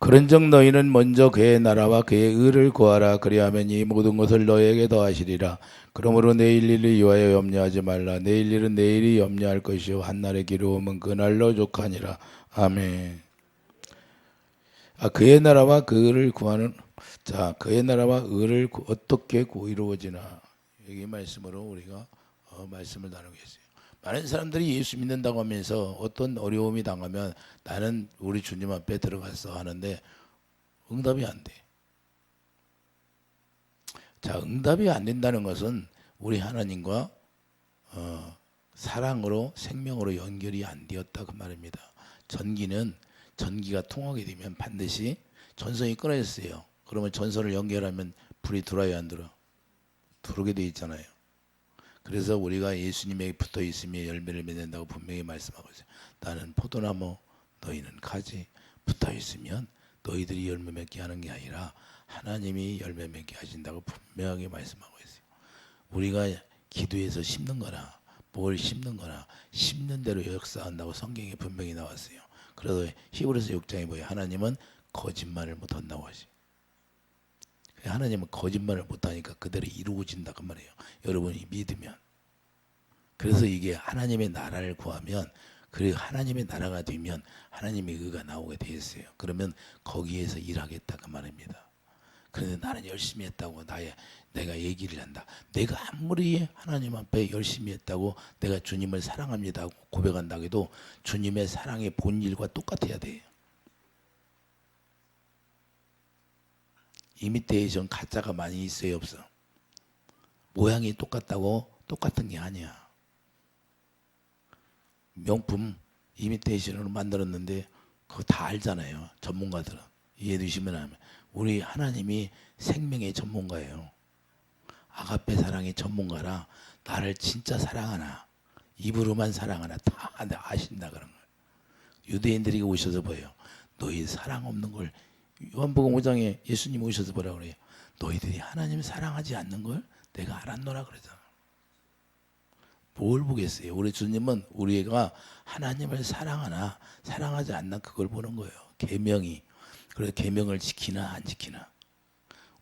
그런즉 너희는 먼저 그의 나라와 그의 의를 구하라. 그리하면 이 모든 것을 너희에게 더하시리라. 그러므로 내일 일을 위하여 염려하지 말라. 내일 일은 내일이 염려할 것이요 한날의 기로움은 그날로 족하니라. 아멘. 그의 나라와 그 의를 구하는, 그의 나라와 의를 어떻게 이루어지나, 이 말씀으로 우리가 말씀을 나누겠어요. 많은 사람들이 예수 믿는다고 하면서 어떤 어려움이 당하면 나는 우리 주님 앞에 들어갔어 하는데 응답이 안 돼. 응답이 안 된다는 것은 우리 하나님과 사랑으로, 생명으로 연결이 안 되었다 그 말입니다. 전기가 통하게 되면 반드시 전선이 끊어졌어요. 그러면 전선을 연결하면 불이 들어와야 안 들어? 들어오게 돼 있잖아요. 그래서 우리가 예수님에게 붙어 있으며 열매를 맺는다고 분명히 말씀하고 있어요. 나는 포도나무, 너희는 가지. 붙어 있으면 너희들이 열매 맺게 하는 게 아니라 하나님이 열매 맺게 하신다고 분명하게 말씀하고 있어요. 우리가 기도해서 심는 거나 뭘 심는 거나 심는 대로 역사한다고 성경에 분명히 나왔어요. 그래서 히브리서 6장에 보여 하나님은 거짓말을 못한다고 하시. 하나님은 거짓말을 못하니까 그대로 이루어진다 그 말이에요. 여러분이 믿으면. 그래서 이게 하나님의 나라를 구하면, 그리고 하나님의 나라가 되면 하나님의 의가 나오게 돼 있어요. 그러면 거기에서 일하겠다 그 말입니다. 그런데 나는 열심히 했다고 내가 얘기를 한다. 내가 아무리 하나님 앞에 열심히 했다고 내가 주님을 사랑합니다 하고 고백한다고 해도 주님의 사랑의 본질과 똑같아야 돼요. 이미테이션 가짜가 많이 있어요, 없어? 모양이 똑같다고 똑같은 게 아니야. 명품 이미테이션으로 만들었는데 그거 다 알잖아요, 전문가들은. 이해되시면 하면 우리 하나님이 생명의 전문가예요. 아가페 사랑의 전문가라. 나를 진짜 사랑하나 입으로만 사랑하나 다 아신다 그런 거예요. 유대인들이 오셔서 보여요. 너희 사랑 없는 걸, 요한복음 5장에 예수님 오셔서 뭐라고 그래요? 너희들이 하나님 사랑하지 않는 걸 내가 알았노라 그러잖아. 뭘 보겠어요? 우리 주님은 우리가 하나님을 사랑하나 사랑하지 않나 그걸 보는 거예요. 계명이. 그래서 계명을 지키나 안 지키나.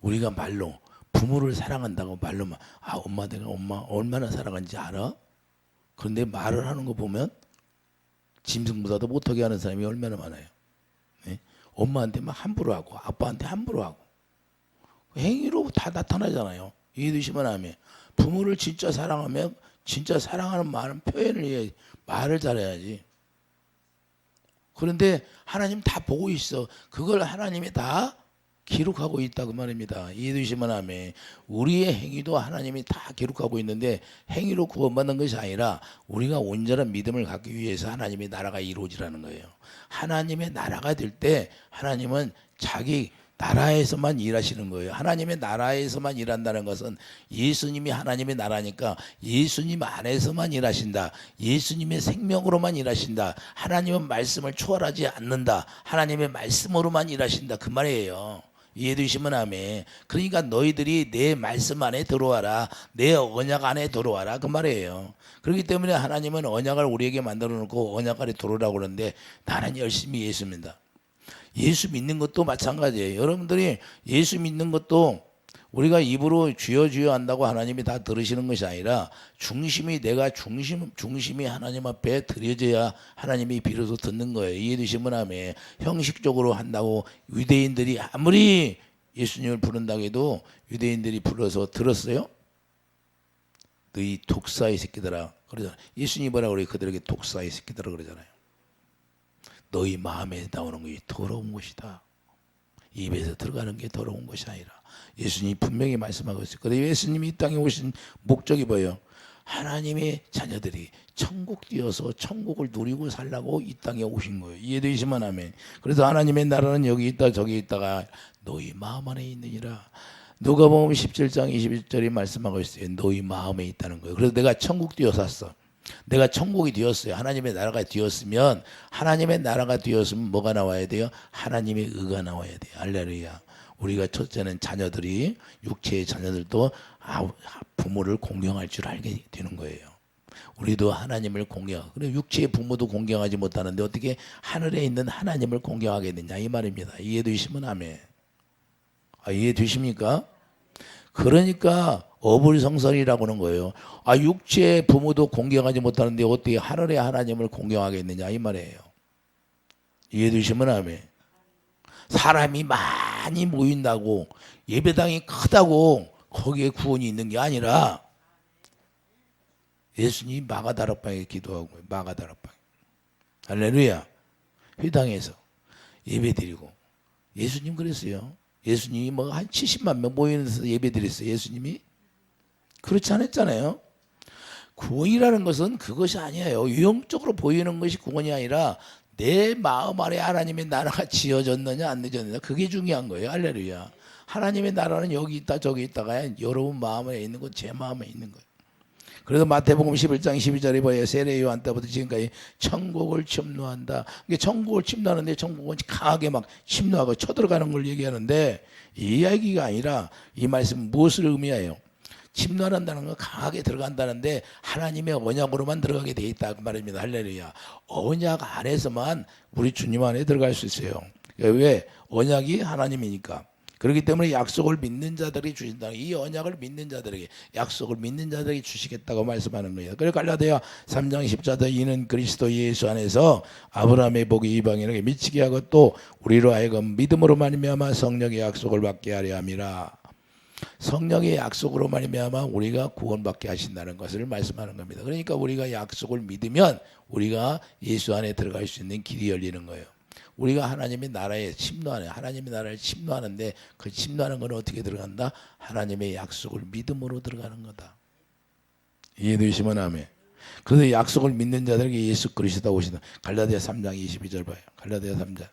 우리가 말로 부모를 사랑한다고 말로만 엄마 내가 엄마 얼마나 사랑하는지 알아? 그런데 말을 하는 거 보면 짐승보다도 못하게 하는 사람이 얼마나 많아요. 네? 엄마한테 막 함부로 하고 아빠한테 함부로 하고 행위로 다 나타나잖아요. 이해되시면 하면 부모를 진짜 사랑하면 진짜 사랑하는 말은 표현을 해야지. 말을 잘해야지. 그런데 하나님 다 보고 있어. 그걸 하나님이 다 기록하고 있다 그 말입니다. 이해되시면 하면 우리의 행위도 하나님이 다 기록하고 있는데 행위로 구원받는 것이 아니라 우리가 온전한 믿음을 갖기 위해서 하나님의 나라가 이루어지라는 거예요. 하나님의 나라가 될 때 하나님은 자기 나라에서만 일하시는 거예요. 하나님의 나라에서만 일한다는 것은 예수님이 하나님의 나라니까 예수님 안에서만 일하신다. 예수님의 생명으로만 일하신다. 하나님은 말씀을 초월하지 않는다. 하나님의 말씀으로만 일하신다 그 말이에요. 이해되시면 아멘. 그러니까 너희들이 내 말씀 안에 들어와라. 내 언약 안에 들어와라 그 말이에요. 그렇기 때문에 하나님은 언약을 우리에게 만들어 놓고 언약 안에 들어오라고 그러는데 나는 열심히 예수 믿는다. 예수 믿는 것도 마찬가지예요. 여러분들이 예수 믿는 것도 우리가 입으로 주여 주여 한다고 하나님이 다 들으시는 것이 아니라 내가 중심이 하나님 앞에 드려져야 하나님이 비로소 듣는 거예요. 이해되시면 하면 형식적으로 한다고 유대인들이 아무리 예수님을 부른다고 해도 유대인들이 불러서 들었어요? 너희 독사의 새끼들아 그러잖아요. 예수님이 뭐라고 그래요? 그들에게 독사의 새끼들아 그러잖아요. 너희 마음에 나오는 것이 더러운 것이다. 입에서 들어가는 게 더러운 것이 아니라 예수님이 분명히 말씀하고 있어요. 그래서 예수님이 이 땅에 오신 목적이 뭐예요? 하나님의 자녀들이 천국 뛰어서 천국을 누리고 살라고 이 땅에 오신 거예요. 이해되시면 아멘. 그래서 하나님의 나라는 여기 있다 저기 있다가 너희 마음 안에 있느니라. 누가복음 17장 21절이 말씀하고 있어요. 너희 마음에 있다는 거예요. 그래서 내가 천국 뛰어 샀어. 내가 천국이 되었어요. 하나님의 나라가 되었으면 뭐가 나와야 돼요? 하나님의 의가 나와야 돼요. 할렐루야. 우리가 첫째는 자녀들이 육체의 자녀들도 부모를 공경할 줄 알게 되는 거예요. 우리도 하나님을 공경. 그래 육체의 부모도 공경하지 못하는데 어떻게 하늘에 있는 하나님을 공경하겠느냐 이 말입니다. 이해되시면 아멘. 이해되십니까? 그러니까 어불성설이라고 하는 거예요. 육체의 부모도 공경하지 못하는데 어떻게 하늘의 하나님을 공경하겠느냐 이 말이에요. 이해되시면 아멘. 사람이 많이 모인다고 예배당이 크다고 거기에 구원이 있는 게 아니라 예수님이 마가다락방에 기도하고 마가다락방 할렐루야 회당에서 예배드리고 예수님 그랬어요. 예수님이 뭐 한 70만 명 모여서 예배드렸어요. 예수님이 그렇지 않았잖아요. 구원이라는 것은 그것이 아니에요. 유형적으로 보이는 것이 구원이 아니라 내 마음 안에 하나님의 나라가 지어졌느냐 안 지어졌느냐 그게 중요한 거예요. 할렐루야. 하나님의 나라는 여기 있다 저기 있다가 여러분 마음에 있는 것 제 마음에 있는 거예요. 그래서 마태복음 11장 12절에 보여 세례 요한 때부터 지금까지 천국을 침노한다. 이게 천국을 침노하는데 천국은 강하게 막 침노하고 쳐들어가는 걸 얘기하는데 이 이야기가 아니라 이 말씀 무엇을 의미해요? 침노한다는 건 강하게 들어간다는데 하나님의 언약으로만 들어가게 돼 있다 그 말입니다. 할렐루야. 언약 안에서만 우리 주님 안에 들어갈 수 있어요. 왜? 언약이 하나님이니까. 그렇기 때문에 약속을 믿는 자들이 주신다. 이 언약을 믿는 자들에게 약속을 믿는 자들에게 주시겠다고 말씀하는 거예요. 그래서 갈라디아 3장 14절 이는 그리스도 예수 안에서 아브라함의 복이 이방인에게 미치게 하고 또 우리로 하여금 믿음으로 말미암아 성령의 약속을 받게 하려 함이라. 성령의 약속으로 말미암아 우리가 구원받게 하신다는 것을 말씀하는 겁니다. 그러니까 우리가 약속을 믿으면 우리가 예수 안에 들어갈 수 있는 길이 열리는 거예요. 우리가 하나님의 나라에 침노하는 하나님의 나라를 침노하는데 그 침노하는 건 어떻게 들어간다? 하나님의 약속을 믿음으로 들어가는 거다. 이해되시면 아멘. 그래서 약속을 믿는 자들에게 예수 그리스도가 오신다. 갈라디아 3장 22절 봐요. 갈라디아 3장.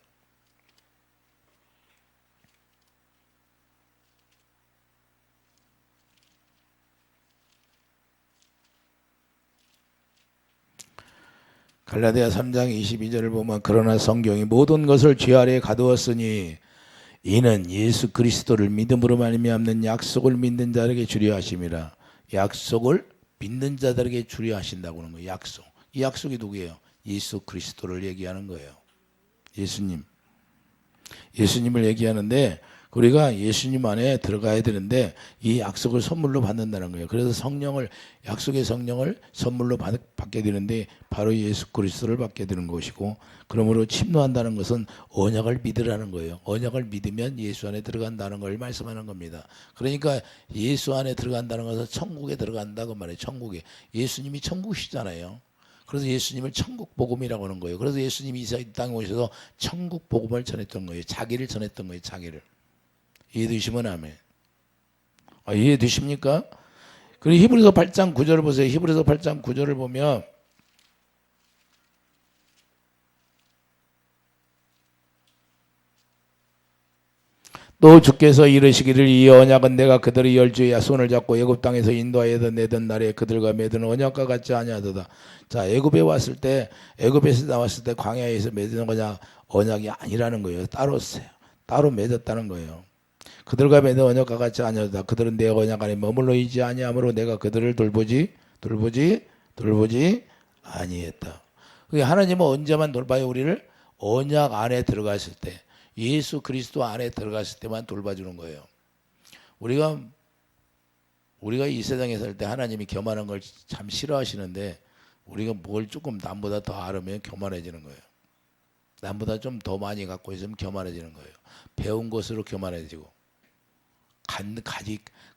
갈라디아 3장 22절을 보면 그러나 성경이 모든 것을 죄 아래에 가두었으니 이는 예수 그리스도를 믿음으로 말미암는 약속을 믿는 자들에게 주려 하심이라. 약속을 믿는 자들에게 주려 하신다고 하는 거예요. 약속. 이 약속이 누구예요? 예수 그리스도를 얘기하는 거예요. 예수님을 얘기하는데 우리가 예수님 안에 들어가야 되는데 이 약속을 선물로 받는다는 거예요. 그래서 성령을 약속의 성령을 선물로 받게 되는데 바로 예수 그리스도를 받게 되는 것이고 그러므로 침노한다는 것은 언약을 믿으라는 거예요. 언약을 믿으면 예수 안에 들어간다는 걸 말씀하는 겁니다. 그러니까 예수 안에 들어간다는 것은 천국에 들어간다고 말해요. 천국에. 예수님이 천국이시잖아요. 그래서 예수님을 천국 복음이라고 하는 거예요. 그래서 예수님이 이 땅에 오셔서 천국 복음을 전했던 거예요. 자기를 전했던 거예요. 자기를. 이해되시면 아멘. 이해되십니까? 그리고 히브리서 8장 9절을 보세요. 히브리서 8장 9절을 보면 또 주께서 이르시기를 이 언약은 내가 그들의 열주의 손을 잡고 애굽 땅에서 인도하여던 내던 날에 그들과 맺은 언약과 같지 아니하도다. 자, 애굽에 왔을 때 애굽에서 나왔을 때 광야에서 맺은 언약이 아니라는 거예요. 따로 맺었다는 거예요. 그들과 맺은 언약과 같이 아니하다. 그들은 내 언약 안에 머물러 있지 아니하므로 내가 그들을 돌보지 아니했다. 하나님은 언제만 돌봐요? 우리를 언약 안에 들어갔을 때, 예수 그리스도 안에 들어갔을 때만 돌봐주는 거예요. 우리가 이 세상에 살 때 하나님이 교만한 걸 참 싫어하시는데 우리가 뭘 조금 남보다 더 알으면 교만해지는 거예요. 남보다 좀 더 많이 갖고 있으면 교만해지는 거예요. 배운 것으로 교만해지고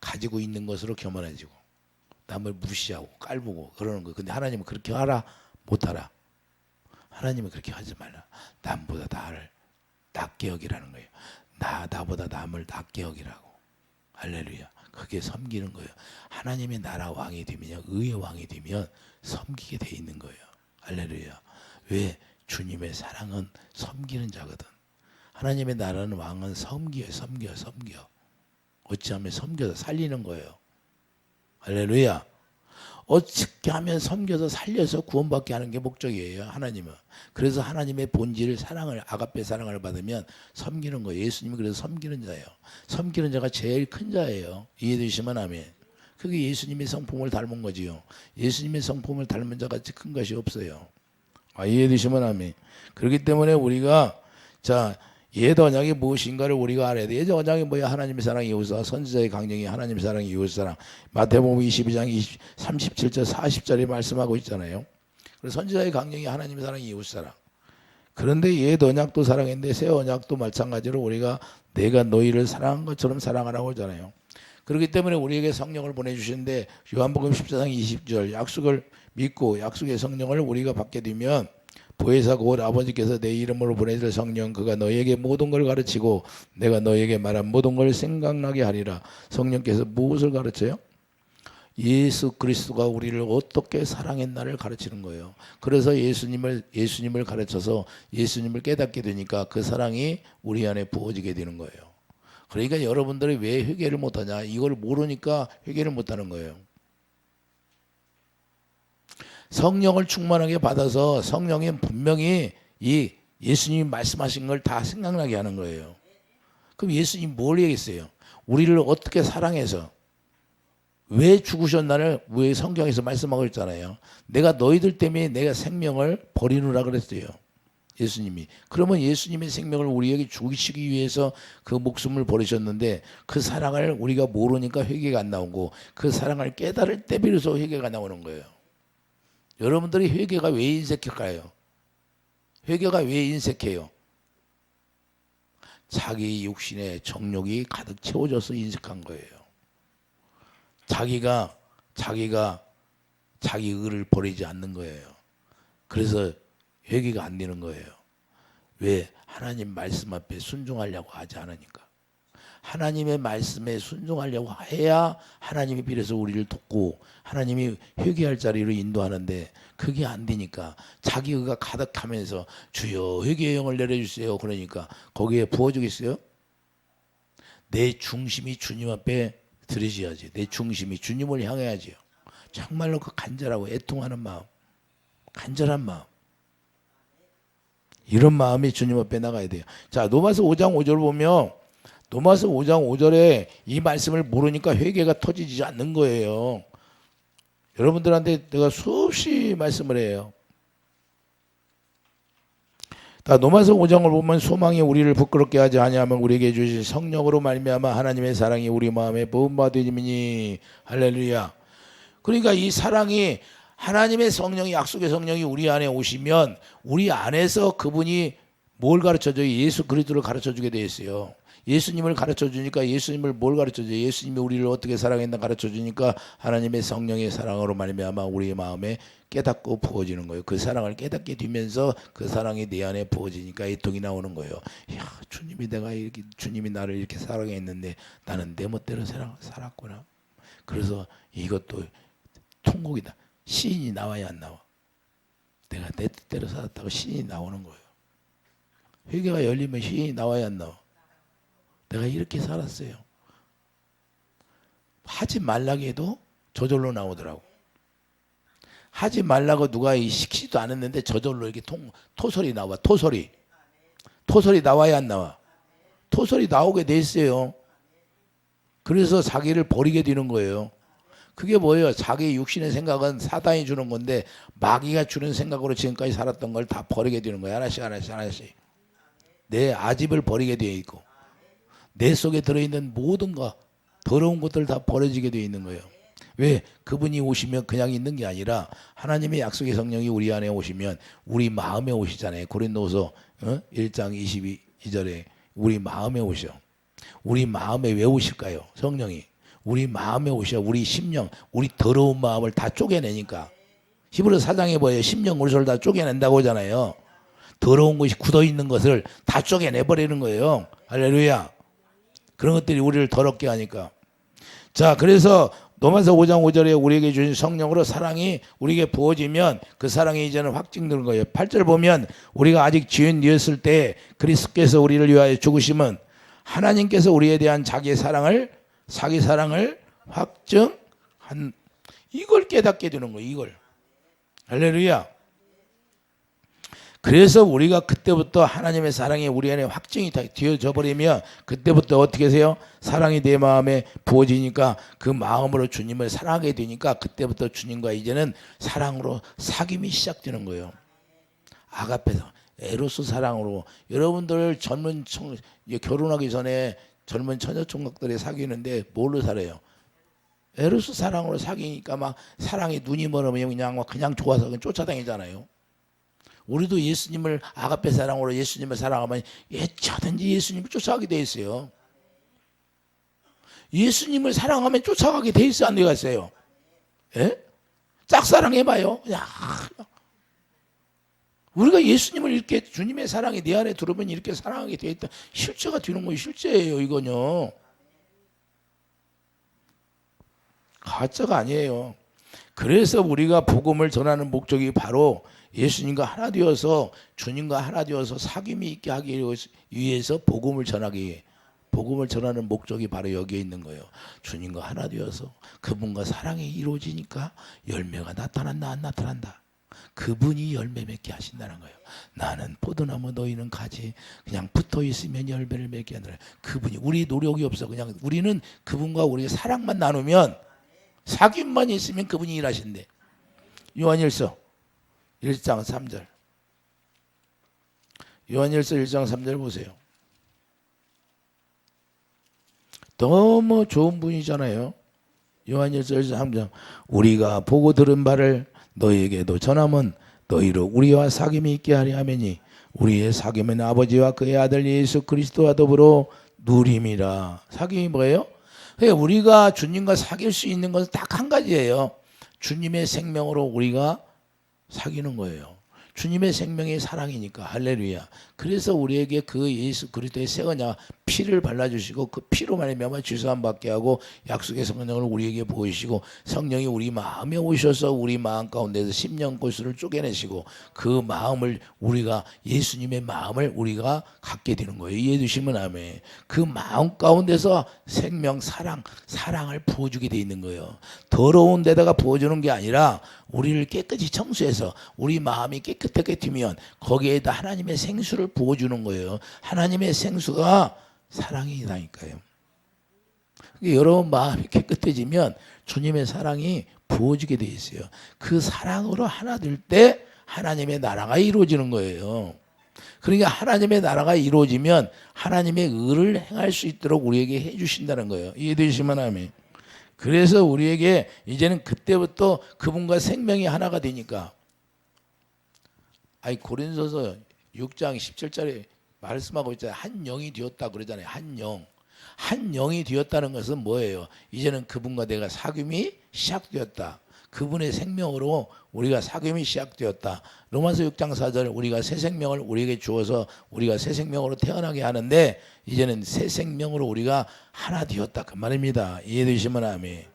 가지고 있는 것으로 교만해지고 남을 무시하고 깔보고 그러는 거예요. 근데 하나님은 그렇게 하라? 못하라. 하나님은 그렇게 하지 말라. 남보다 나를 낮게 여기라는 거예요. 나보다 남을 낮게 여기라고. 할렐루야. 그게 섬기는 거예요. 하나님의 나라 왕이 되면 의의 왕이 되면 섬기게 돼 있는 거예요. 할렐루야. 왜? 주님의 사랑은 섬기는 자거든. 하나님의 나라는 왕은 섬겨. 어찌하면 섬겨서 살리는 거예요. 할렐루야. 어떻게 하면 섬겨서 살려서 구원받게 하는 게 목적이에요. 하나님은. 그래서 하나님의 본질을 사랑을 아가페 사랑을 받으면 섬기는 거예요. 예수님이 그래서 섬기는 자예요. 섬기는 자가 제일 큰 자예요. 이해되시면 아멘. 그게 예수님의 성품을 닮은 거지요. 예수님의 성품을 닮은 자같이 큰 것이 없어요. 이해되시면 아멘. 그렇기 때문에 우리가 옛 언약이 무엇인가를 우리가 알아야 돼. 옛 언약이 뭐야? 하나님의 사랑이 이웃사랑, 선지자의 강령이 하나님의 사랑이 이웃사랑. 마태복음 22장 37절 40절에 말씀하고 있잖아요. 그래서 선지자의 강령이 하나님의 사랑이 이웃사랑. 그런데 옛 언약도 사랑했는데 새 언약도 마찬가지로 우리가 내가 너희를 사랑한 것처럼 사랑하라고 하잖아요. 그렇기 때문에 우리에게 성령을 보내주시는데 요한복음 14장 20절 약속을 믿고 약속의 성령을 우리가 받게 되면 보혜사 곧 아버지께서 내 이름으로 보내줄 성령 그가 너희에게 모든 걸 가르치고 내가 너희에게 말한 모든 걸 생각나게 하리라. 성령께서 무엇을 가르쳐요? 예수 그리스도가 우리를 어떻게 사랑했나를 가르치는 거예요. 그래서 예수님을 가르쳐서 예수님을 깨닫게 되니까 그 사랑이 우리 안에 부어지게 되는 거예요. 그러니까 여러분들이 왜 회개를 못하냐? 이걸 모르니까 회개를 못하는 거예요. 성령을 충만하게 받아서 성령이 분명히 이 예수님이 말씀하신 걸 다 생각나게 하는 거예요. 그럼 예수님 뭘 얘기했어요? 우리를 어떻게 사랑해서 왜 죽으셨나를 왜 성경에서 말씀하고 있잖아요. 내가 너희들 때문에 내가 생명을 버리느라 그랬어요. 예수님이. 그러면 예수님의 생명을 우리에게 주시기 위해서 그 목숨을 버리셨는데 그 사랑을 우리가 모르니까 회개가 안 나오고 그 사랑을 깨달을 때 비로소 회개가 나오는 거예요. 여러분들이 회개가 왜 인색할까요? 회개가 왜 인색해요? 자기 육신의 정욕이 가득 채워져서 인색한 거예요. 자기가 자기 의를 버리지 않는 거예요. 그래서 회개가 안 되는 거예요. 왜? 하나님 말씀 앞에 순종하려고 하지 않으니까. 하나님의 말씀에 순종하려고 해야 하나님이 비로소 우리를 돕고 하나님이 회개할 자리로 인도하는데 그게 안 되니까 자기 의가 가득하면서 주여 회개의 영을 내려주세요. 그러니까 거기에 부어주겠어요? 내 중심이 주님 앞에 들여져야지. 내 중심이 주님을 향해야지요. 정말로 그 간절하고 애통하는 마음, 간절한 마음, 이런 마음이 주님 앞에 나가야 돼요. 자, 로마서 5장 5절 보면 로마서 5장 5절에 이 말씀을 모르니까 회개가 터지지 않는 거예요. 여러분들한테 내가 수없이 말씀을 해요. 로마서 5장을 보면 소망이 우리를 부끄럽게 하지 아니하면 우리에게 주신 성령으로 말미암아 하나님의 사랑이 우리 마음에 부음받으리니 할렐루야. 그러니까 이 사랑이 하나님의 성령이 약속의 성령이 우리 안에 오시면 우리 안에서 그분이 뭘 가르쳐줘요? 예수 그리스도를 가르쳐주게 돼 있어요. 예수님을 가르쳐주니까 예수님을 뭘 가르쳐줘요? 예수님이 우리를 어떻게 사랑했나 가르쳐주니까 하나님의 성령의 사랑으로 말미암아 우리의 마음에 깨닫고 부어지는 거예요. 그 사랑을 깨닫게 되면서 그 사랑이 내 안에 부어지니까 애통이 나오는 거예요. 야, 주님이 나를 이렇게 사랑했는데 나는 내 멋대로 살았구나. 그래서 이것도 통곡이다. 시인이 나와야 안 나와? 내가 내 뜻대로 살았다고 시인이 나오는 거예요. 회개가 열리면 시인이 나와야 안 나와? 내가 이렇게 살았어요. 하지 말라고 해도 저절로 나오더라고. 하지 말라고 누가 시키지도 않았는데 저절로 이렇게 토설이 나와. 토설이 나와야 안 나와? 토설이 나오게 돼 있어요. 그래서 자기를 버리게 되는 거예요. 그게 뭐예요? 자기 육신의 생각은 사단이 주는 건데 마귀가 주는 생각으로 지금까지 살았던 걸 다 버리게 되는 거예요. 하나씩. 내 아집을 버리게 되어 있고 내 속에 들어있는 모든 것 더러운 것들 다 버려지게 되어 있는 거예요. 왜? 그분이 오시면 그냥 있는 게 아니라 하나님의 약속의 성령이 우리 안에 오시면 우리 마음에 오시잖아요. 고린도서 1장 22절에 우리 마음에 오셔. 우리 마음에 왜 오실까요? 성령이 우리 마음에 오셔. 우리 심령, 우리 더러운 마음을 다 쪼개내니까. 히브리서 4장에 뭐예요? 심령 물소를 다 쪼개낸다고 하잖아요. 더러운 것이 굳어있는 것을 다 쪼개내버리는 거예요. 할렐루야. 그런 것들이 우리를 더럽게 하니까. 자, 그래서 로마서 5장 5절에 우리에게 주신 성령으로 사랑이 우리에게 부어지면 그 사랑이 이제는 확증되는 거예요. 8절 보면 우리가 아직 죄인이었을 때 그리스도께서 우리를 위하여 죽으심은 하나님께서 우리에 대한 자기 사랑을 확증한 이걸 깨닫게 되는 거예요. 이걸. 할렐루야. 그래서 우리가 그때부터 하나님의 사랑이 우리 안에 확증이 다 되어져 버리면 그때부터 어떻게 하세요? 사랑이 내 마음에 부어지니까 그 마음으로 주님을 사랑하게 되니까 그때부터 주님과 이제는 사랑으로 사귐이 시작되는 거예요. 아가페서 에로스 사랑으로. 여러분들 결혼하기 전에 젊은 처녀 총각들이 사귀는데 뭘로 살아요? 에로스 사랑으로 사귀니까 막 사랑이 눈이 멀으면 그냥 좋아서 그냥 쫓아다니잖아요. 우리도 예수님을 아가페 사랑으로 예수님을 사랑하면 예차든지 예수님을 쫓아가게 돼 있어요. 예수님을 사랑하면 쫓아가게 돼 있어, 안 되어 있어요? 예? 짝사랑해봐요. 야, 우리가 예수님을 이렇게 주님의 사랑이 내 안에 들어오면 이렇게 사랑하게 돼 있다. 실제가 되는 거예요. 실제예요, 이거는요. 가짜가 아니에요. 그래서 우리가 복음을 전하는 목적이 바로 예수님과 하나 되어서 주님과 하나 되어서 사귐이 있게 하기 위해서 복음을 전하는 목적이 바로 여기에 있는 거예요. 주님과 하나 되어서 그분과 사랑이 이루어지니까 열매가 나타난다 안 나타난다. 그분이 열매 맺게 하신다는 거예요. 나는 포도나무 너희는 가지. 그냥 붙어 있으면 열매를 맺게 한다. 그분이 우리 노력이 없어. 그냥 우리는 그분과 우리의 사랑만 나누면 사귐만 있으면 그분이 일하신대. 요한일서 1장 3절. 요한일서 1장 3절 보세요. 너무 좋은 분이잖아요. 요한일서 1장 3절. 우리가 보고 들은 바를 너희에게도 전함은 너희로 우리와 사귐이 있게 하려 함이니 우리의 사귐은 아버지와 그의 아들 예수 그리스도와 더불어 누림이라. 사귐이 뭐예요? 그러니까 우리가 주님과 사귈 수 있는 것은 딱 한 가지예요. 주님의 생명으로 우리가 사귀는 거예요. 주님의 생명이 사랑이니까. 할렐루야. 그래서 우리에게 그 예수 그리스도의 새 언약 피를 발라주시고 그 피로 말미암아 죄사함 받게 하고 약속의 성령을 우리에게 보이시고 성령이 우리 마음에 오셔서 우리 마음 가운데서 심령골수를 쪼개내시고 그 마음을 우리가 예수님의 마음을 우리가 갖게 되는 거예요. 이해해 주시면 아멘. 그 마음 가운데서 생명 사랑을 부어주게 돼 있는 거예요. 더러운 데다가 부어주는 게 아니라 우리를 깨끗이 청소해서 우리 마음이 깨끗하게 되면 거기에다 하나님의 생수를 부어주는 거예요. 하나님의 생수가 사랑이라니까요. 여러분 마음이 깨끗해지면 주님의 사랑이 부어지게 돼 있어요. 그 사랑으로 하나 될 때 하나님의 나라가 이루어지는 거예요. 그러니까 하나님의 나라가 이루어지면 하나님의 의를 행할 수 있도록 우리에게 해주신다는 거예요. 이해되시면 아멘. 그래서 우리에게 이제는 그때부터 그분과 생명이 하나가 되니까. 고린도서 6장 17절에 말씀하고 있잖아요. 한 영이 되었다 그러잖아요. 한 영. 한 영이 되었다는 것은 뭐예요? 이제는 그분과 내가 사귐이 시작되었다. 그분의 생명으로 우리가 사귐이 시작되었다. 로마서 6장 4절 우리가 새 생명을 우리에게 주어서 우리가 새 생명으로 태어나게 하는데 이제는 새 생명으로 우리가 하나 되었다. 그 말입니다. 이해되시면 아멘.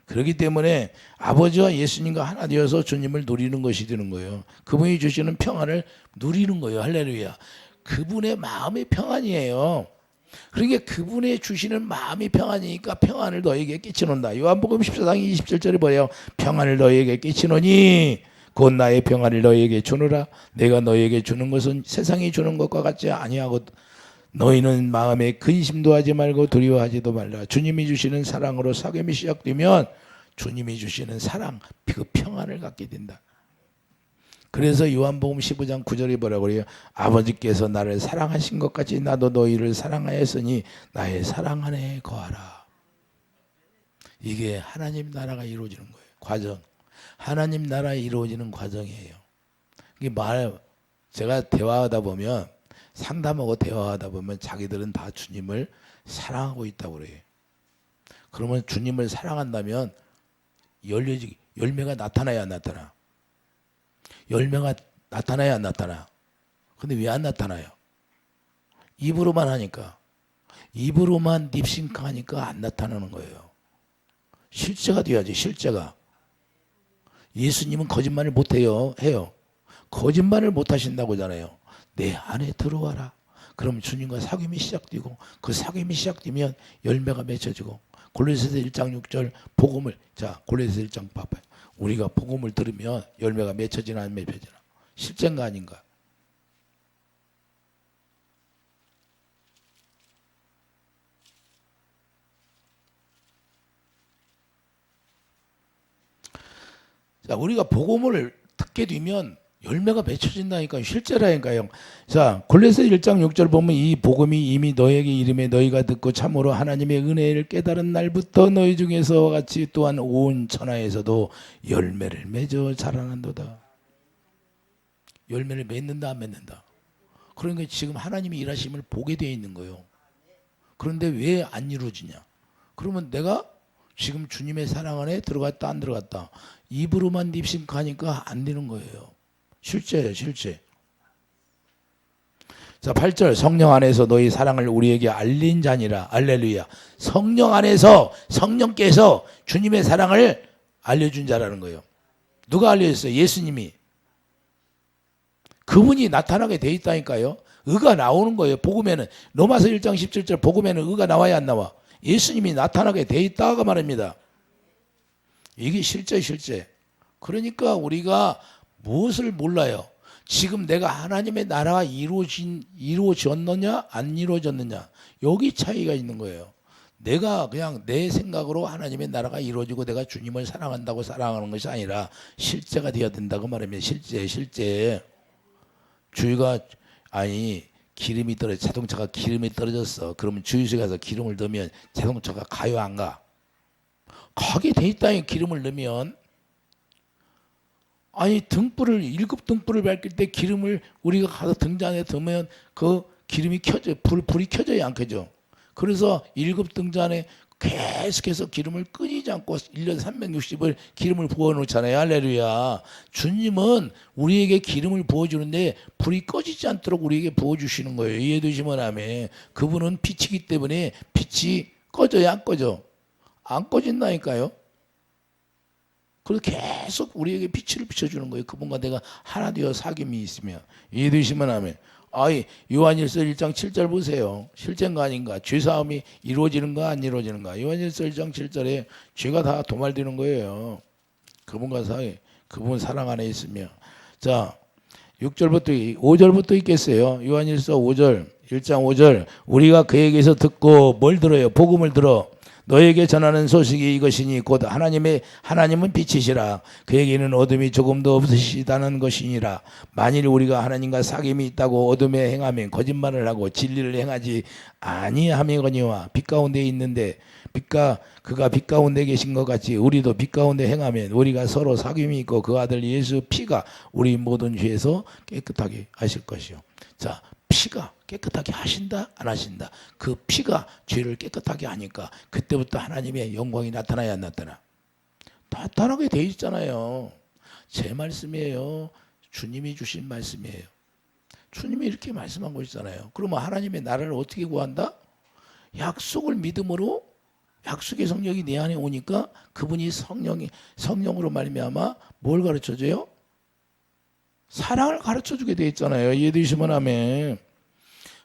그렇기 때문에 아버지와 예수님과 하나 되어서 주님을 누리는 것이 되는 거예요. 그분이 주시는 평안을 누리는 거예요. 할렐루야. 그분의 마음의 평안이에요. 그러니까 그분의 주시는 마음이 평안이니까 평안을 너에게 끼치는다. 요한복음 14장 27절에 뭐예요? 평안을 너에게 끼치노니 곧 나의 평안을 너에게 주노라. 내가 너에게 주는 것은 세상이 주는 것과 같지 아니하고 너희는 마음에 근심도 하지 말고 두려워하지도 말라. 주님이 주시는 사랑으로 사귐이 시작되면 주님이 주시는 사랑, 그 평안을 갖게 된다. 그래서 요한복음 15장 9절에 뭐라고 그래요? 아버지께서 나를 사랑하신 것 같이 나도 너희를 사랑하였으니 나의 사랑 안에 거하라. 이게 하나님 나라가 이루어지는 거예요. 과정. 하나님 나라 이루어지는 과정이에요. 이게 제가 대화하다 보면 상담하고 대화하다 보면 자기들은 다 주님을 사랑하고 있다고 그래요. 그러면 주님을 사랑한다면 열매가 나타나야 안 나타나? 열매가 나타나야 안 나타나? 근데 왜 안 나타나요? 입으로만 하니까. 입으로만 립싱크하니까 안 나타나는 거예요. 실제가 돼야지. 실제가. 예수님은 거짓말을 못해요. 해요. 거짓말을 못하신다고 하잖아요. 내 안에 들어와라. 그럼 주님과 사귐이 시작되고 그 사귐이 시작되면 열매가 맺혀지고 골로새서 1장 6절 복음을 골로새서 1장 봐봐요. 우리가 복음을 들으면 열매가 맺혀지나 안 맺혀지나 실제인가 아닌가? 자, 우리가 복음을 듣게 되면 열매가 맺혀진다니까요. 실제라니까요. 자, 골로새 1장 6절 보면 이 복음이 이미 너에게 이름에 너희가 듣고 참으로 하나님의 은혜를 깨달은 날부터 너희 중에서 같이 또한 온 천하에서도 열매를 맺어 자라난도다. 열매를 맺는다 안 맺는다. 그러니까 지금 하나님이 일하심을 보게 되어 있는 거예요. 그런데 왜 안 이루어지냐? 그러면 내가 지금 주님의 사랑 안에 들어갔다 안 들어갔다. 입으로만 립싱크하니까 안 되는 거예요. 실제예요, 실제. 자, 8절 성령 안에서 너희 사랑을 우리에게 알린 자니라. 할렐루야. 성령 안에서 성령께서 주님의 사랑을 알려준 자라는 거예요. 누가 알려줬어요? 예수님이. 그분이 나타나게 돼 있다니까요. 의가 나오는 거예요. 복음에는. 로마서 1장 17절 복음에는 의가 나와야 안 나와? 예수님이 나타나게 돼 있다고 말합니다. 이게 실제. 그러니까 우리가 무엇을 몰라요? 지금 내가 하나님의 나라가 이루어졌느냐 안 이루어졌느냐, 여기 차이가 있는 거예요. 내가 그냥 내 생각으로 하나님의 나라가 이루어지고 내가 주님을 사랑한다고 사랑하는 것이 아니라 실제가 되어야 된다고 말합니다. 실제. 주유가 기름이 자동차가 기름이 떨어졌어. 그러면 주유소에 가서 기름을 넣으면 자동차가 가요 안 가? 가게 돼 있다니. 기름을 넣으면. 등불을 1급 등불을 밝힐 때 기름을 우리가 가서 등잔에 넣으면 그 기름이 켜져. 불이 켜져야 안 켜져. 그래서 1급 등잔에 계속해서 기름을 끊이지 않고 1년 360을 기름을 부어놓잖아요. 할렐루야. 주님은 우리에게 기름을 부어주는데 불이 꺼지지 않도록 우리에게 부어주시는 거예요. 이해되시면 아멘. 그분은 빛이기 때문에 빛이 꺼져야 안 꺼져? 안 꺼진다니까요. 그래서 계속 우리에게 빛을 비춰주는 거예요. 그분과 내가 하나 되어 사귐이 있으면. 이해되시면 아멘. 요한일서 1장 7절 보세요. 실제인가 아닌가? 죄사함이 이루어지는가 안 이루어지는가? 요한일서 1장 7절에 죄가 다 도말되는 거예요. 그분과 그분 사랑 안에 있으며. 자, 5절부터 있겠어요. 요한일서 5절, 1장 5절. 우리가 그에게서 듣고 뭘 들어요? 복음을 들어. 너에게 전하는 소식이 이것이니 곧 하나님은 빛이시라. 그에게는 어둠이 조금도 없으시다는 것이니라. 만일 우리가 하나님과 사귐이 있다고 어둠에 행하면 거짓말을 하고 진리를 행하지 아니함이거니와. 빛 가운데 있는데 그가 빛 가운데 계신 것 같이 우리도 빛 가운데 행하면 우리가 서로 사귐이 있고 그 아들 예수 피가 우리 모든 죄에서 깨끗하게 하실 것이요. 자, 피가 깨끗하게 하신다 안 하신다. 그 피가 죄를 깨끗하게 하니까 그때부터 하나님의 영광이 나타나야 안 나타나? 나타나게 돼 있잖아요. 제 말씀이에요. 주님이 주신 말씀이에요. 주님이 이렇게 말씀한 있잖아요. 그러면 하나님의 나라를 어떻게 구한다? 약속을 믿음으로, 약속의 성령이 내 안에 오니까 그분이 성령으로 말미암아 뭘 가르쳐줘요? 사랑을 가르쳐주게 돼 있잖아요. 이해되시면 아멘.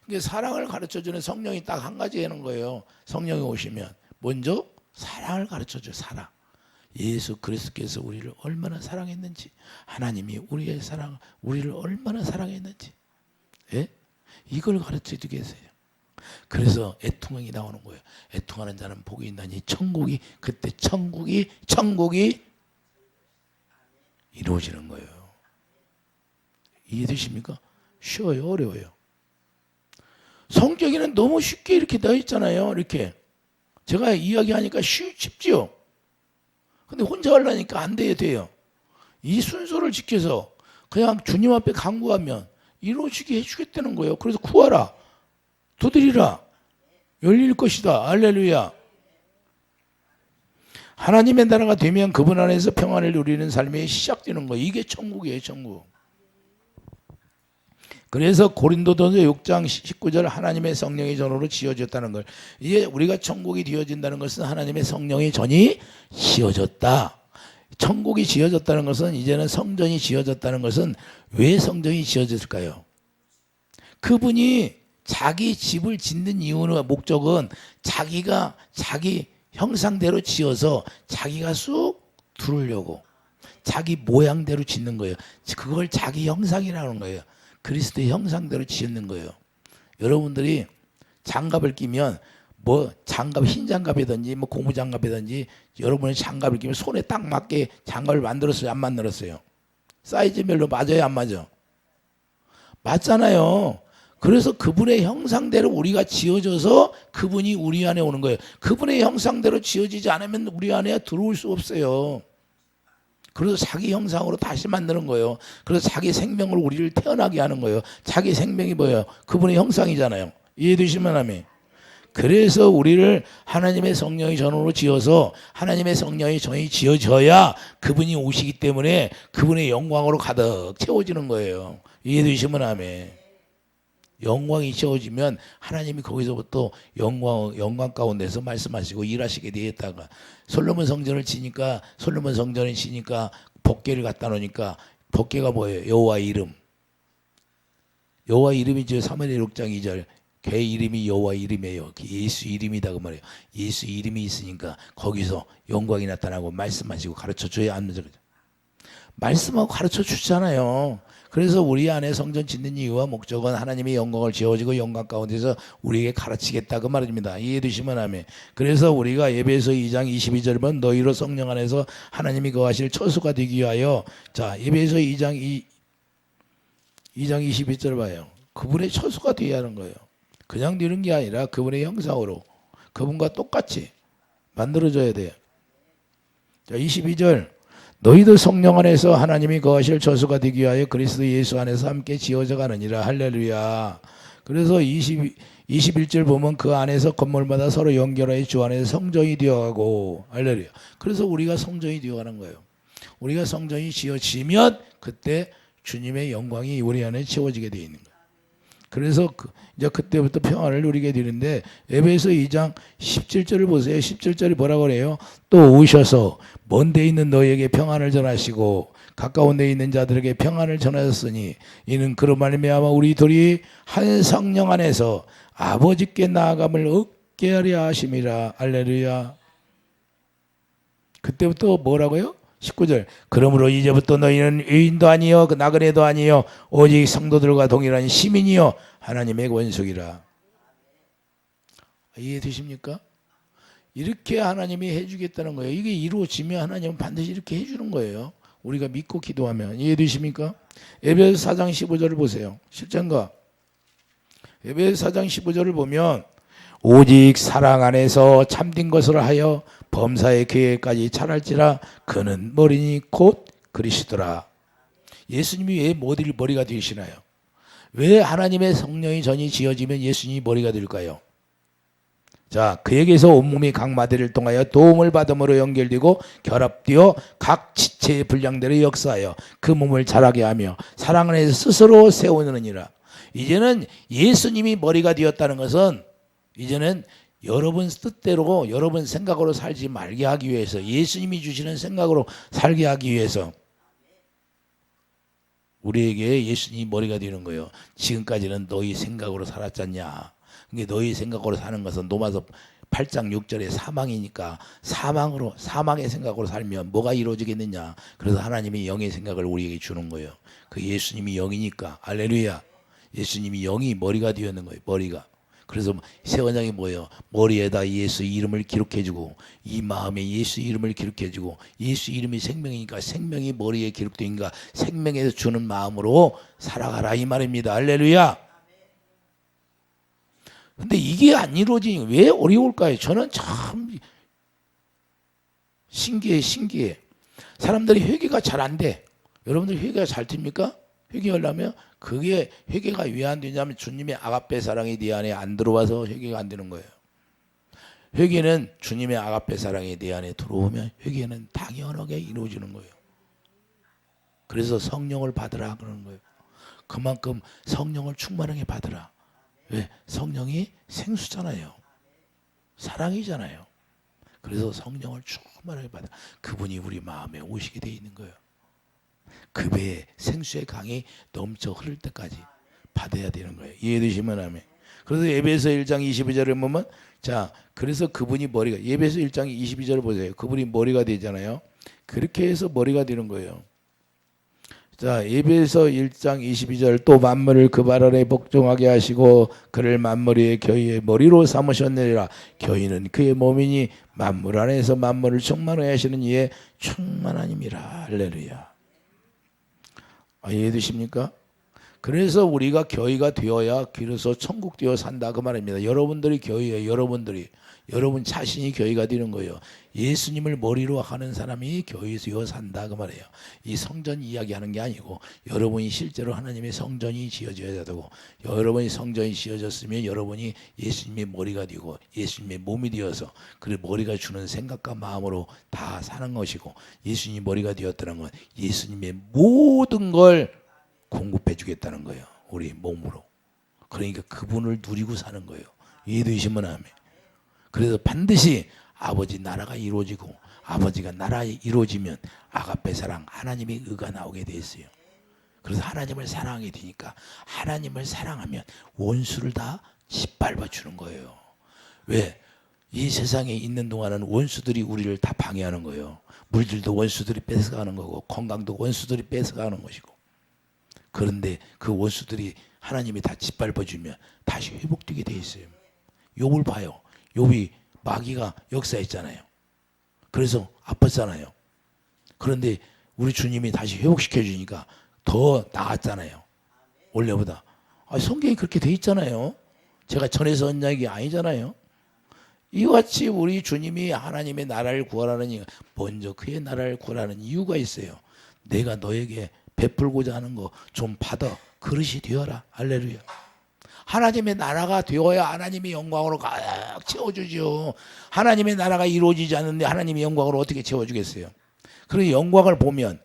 그러니까 사랑을 가르쳐주는 성령이 딱 한 가지 하는 거예요. 성령이 오시면 먼저 사랑을 가르쳐줘요. 사랑. 예수 그리스도께서 우리를 얼마나 사랑했는지, 하나님이 우리를 얼마나 사랑했는지, 예? 이걸 가르쳐주게 했어요. 그래서 애통이 나오는 거예요. 애통하는 자는 복이 있나니 그때 천국이 이루어지는 거예요. 이해되십니까? 쉬워요, 어려워요? 성경에는 너무 쉽게 이렇게 되어 있잖아요. 이렇게 제가 이야기하니까 쉽지요. 근데 혼자 하려니까 안 돼요. 이 순서를 지켜서 그냥 주님 앞에 간구하면 이루어지게 해주겠다는 거예요. 그래서 구하라, 두드리라, 열릴 것이다. 할렐루야. 하나님의 나라가 되면 그분 안에서 평안을 누리는 삶이 시작되는 거예요. 이게 천국이에요, 천국. 그래서 고린도전서 6장 19절 하나님의 성령의 전으로 지어졌다는 걸, 이게 우리가 천국이 되어진다는 것은 하나님의 성령의 전이 지어졌다. 천국이 지어졌다는 것은, 이제는 성전이 지어졌다는 것은, 왜 성전이 지어졌을까요? 그분이 자기 집을 짓는 이유는, 목적은 자기가 자기 형상대로 지어서 자기가 쑥 들으려고 자기 모양대로 짓는 거예요. 그걸 자기 형상이라는 거예요. 그리스도의 형상대로 지었는 거예요. 여러분들이 장갑을 끼면 뭐 장갑, 흰 장갑이든지 뭐 고무 장갑이든지 여러분의 장갑을 끼면 손에 딱 맞게 장갑을 만들었어요, 안 만들었어요? 사이즈별로 맞아요, 안 맞아? 맞잖아요. 그래서 그분의 형상대로 우리가 지어져서 그분이 우리 안에 오는 거예요. 그분의 형상대로 지어지지 않으면 우리 안에 들어올 수 없어요. 그래서 자기 형상으로 다시 만드는 거예요. 그래서 자기 생명으로 우리를 태어나게 하는 거예요. 자기 생명이 뭐예요? 그분의 형상이잖아요. 이해되시면 하면. 그래서 우리를 하나님의 성령의 전으로 지어서 하나님의 성령의 전이 지어져야 그분이 오시기 때문에 그분의 영광으로 가득 채워지는 거예요. 이해되시면 하면. 영광이 채워지면 하나님이 거기서부터 영광 가운데서 말씀하시고 일하시게 되었다가 솔로몬 성전을 지니까 솔로몬 성전을 지니까 법궤를 갖다 놓으니까 법궤가 뭐예요? 여호와 이름. 여호와 이름이죠. 사무엘 6장 2절. 걔 이름이 여호와 이름이에요. 예수 이름이다 그 말이에요. 예수 이름이 있으니까 거기서 영광이 나타나고 말씀하시고 가르쳐 줘야 안 되죠. 말씀하고 가르쳐 주잖아요. 그래서 우리 안에 성전 짓는 이유와 목적은 하나님의 영광을 지어지고 영광 가운데서 우리에게 가르치겠다 그 말입니다. 이해되시면 하면. 그래서 우리가 에베소 2장 22절 보면 너희로 성령 안에서 하나님이 거하실 처소가 되기 위하여 자 에베소 2장 22절 봐요. 그분의 처소가 되어야 하는 거예요. 그냥 되는 게 아니라 그분의 형상으로 그분과 똑같이 만들어져야 돼요. 자 22절 너희도 성령 안에서 하나님이 거하실 처소가 되기 위하여 그리스도 예수 안에서 함께 지어져 가느니라. 할렐루야. 그래서 21절 보면 그 안에서 건물마다 서로 연결하여 주 안에서 성전이 되어가고 할렐루야. 그래서 우리가 성전이 되어가는 거예요. 우리가 성전이 지어지면 그때 주님의 영광이 우리 안에 채워지게 되어 있는 거예요. 그래서 이제 그때부터 평안을 누리게 되는데 에베소 2장 17절을 보세요. 17절이 뭐라고 그래요? 또 오셔서 먼 데 있는 너희에게 평안을 전하시고 가까운 데 있는 자들에게 평안을 전하셨으니 이는 그로 말미암아 우리 둘이 한 성령 안에서 아버지께 나아감을 얻게 하려 하심이라. 할렐루야. 그때부터 뭐라고요? 19절 그러므로 이제부터 너희는 의인도 아니요 나그네도 아니요 오직 성도들과 동일한 시민이요 하나님의 원수이라. 이해되십니까? 이렇게 하나님이 해주겠다는 거예요. 이게 이루어지면 하나님은 반드시 이렇게 해주는 거예요. 우리가 믿고 기도하면. 이해되십니까? 에베소 4장 15절을 보세요. 실전가 에베소 4장 15절을 보면 오직 사랑 안에서 참된 것을 하여 범사의 계획까지 잘할지라 그는 머리니 곧 그리스도라. 예수님이 왜 머리가 되시나요? 왜 하나님의 성령의 전이 지어지면 예수님이 머리가 될까요? 자, 그에게서 온몸이 각 마디를 통하여 도움을 받음으로 연결되고 결합되어 각 지체의 분량대로 역사하여 그 몸을 자라게 하며 사랑 안에서 스스로 세우느니라. 이제는 예수님이 머리가 되었다는 것은 이제는 여러분 뜻대로 여러분 생각으로 살지 말게 하기 위해서 예수님이 주시는 생각으로 살게 하기 위해서 우리에게 예수님이 머리가 되는 거예요. 지금까지는 너희 생각으로 살았잖냐. 그게 너희 생각으로 사는 것은 로마서 8장 6절의 사망이니까 사망의 생각으로 살면 뭐가 이루어지겠느냐. 그래서 하나님이 영의 생각을 우리에게 주는 거예요. 그 예수님이 영이니까 할렐루야. 예수님이 영이 머리가 되었는 거예요. 머리가. 그래서 새 언약이 뭐예요? 머리에다 예수 이름을 기록해주고 이 마음에 예수 이름을 기록해주고 예수 이름이 생명이니까 생명이 머리에 기록되니까 생명에서 주는 마음으로 살아가라 이 말입니다. 할렐루야. 근데 이게 안 이루어지니 왜 어려울까요? 저는 참 신기해. 사람들이 회개가 잘 안 돼. 여러분들 회개가 잘 됩니까? 회개하려면 그게 회개가 왜 안 되냐면 주님의 아가페 사랑이 네 안에 안 들어와서 회개가 안 되는 거예요. 회개는 주님의 아가페 사랑이 네 안에 들어오면 회개는 당연하게 이루어지는 거예요. 그래서 성령을 받으라 그러는 거예요. 그만큼 성령을 충만하게 받으라. 왜? 성령이 생수잖아요. 사랑이잖아요. 그래서 성령을 충만하게 받아. 그분이 우리 마음에 오시게 돼 있는 거예요. 그 배에 생수의 강이 넘쳐 흐를 때까지 받아야 되는 거예요. 이해되시면 아멘. 그래서 에베소 1장 22절에 보면 자, 그래서 그분이 머리가 에베소 1장 22절을 보세요. 그분이 머리가 되잖아요. 그렇게 해서 머리가 되는 거예요. 자, 에베소 1장 22절 또 만물을 그 발 아래 복종하게 하시고 그를 만물 위에 교회의 머리로 삼으셨느니라. 교회는 그의 몸이니 만물 안에서 만물을 충만하게 하시는 이의 충만함이라. 할렐루야. 이해되십니까? 그래서 우리가 교회가 되어야 비로소 천국 되어 산다 그 말입니다. 여러분들이 교회예요. 여러분 자신이 교회가 되는 거예요. 예수님을 머리로 하는 사람이 교회에서 산다 그 말이에요. 이 성전 이야기하는 게 아니고 여러분이 실제로 하나님의 성전이 지어져야 되고 여러분이 성전이 지어졌으면 여러분이 예수님의 머리가 되고 예수님의 몸이 되어서 그 머리가 주는 생각과 마음으로 다 사는 것이고 예수님이 머리가 되었다는 건 예수님의 모든 걸 공급해 주겠다는 거예요. 우리 몸으로. 그러니까 그분을 누리고 사는 거예요. 이해되시면 아멘. 그래서 반드시 아버지 나라가 이루어지고 아버지가 나라 이루어지면 아가페 사랑 하나님의 의가 나오게 돼 있어요. 그래서 하나님을 사랑하게 되니까 하나님을 사랑하면 원수를 다 짓밟아 주는 거예요. 왜? 이 세상에 있는 동안은 원수들이 우리를 다 방해하는 거예요. 물질도 원수들이 뺏어가는 거고 건강도 원수들이 뺏어가는 것이고 그런데 그 원수들이 하나님이 다 짓밟아주면 다시 회복되게 돼 있어요. 욥을 봐요. 욥이 마귀가 역사했잖아요. 그래서 아팠잖아요. 그런데 우리 주님이 다시 회복시켜 주니까 더 나았잖아요. 원래보다. 성경이 그렇게 돼 있잖아요. 제가 전에서 한 이야기 아니잖아요. 이와 같이 우리 주님이 하나님의 나라를 구하라는 이유, 먼저 그의 나라를 구하라는 이유가 있어요. 내가 너에게 베풀고자 하는 거 좀 받아 그릇이 되어라. 할렐루야. 하나님의 나라가 되어야 하나님의 영광으로 가득 채워주죠. 하나님의 나라가 이루어지지 않는데 하나님의 영광으로 어떻게 채워주겠어요? 그리고 영광을 보면